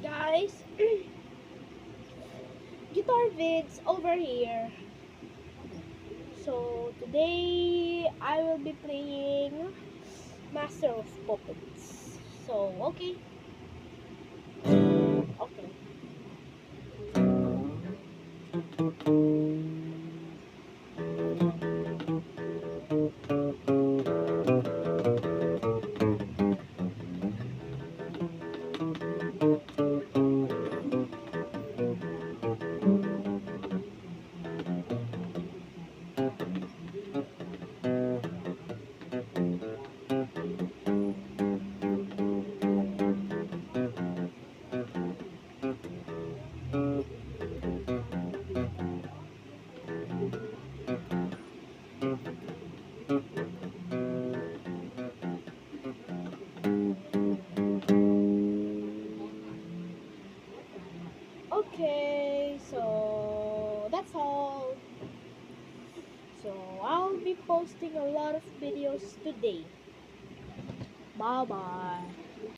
guys, Guitar Vids over here. So today I will be playing Master of Puppets. So okay. Okay. Okay, so that's all. So I'll be posting a lot of videos today. Bye bye.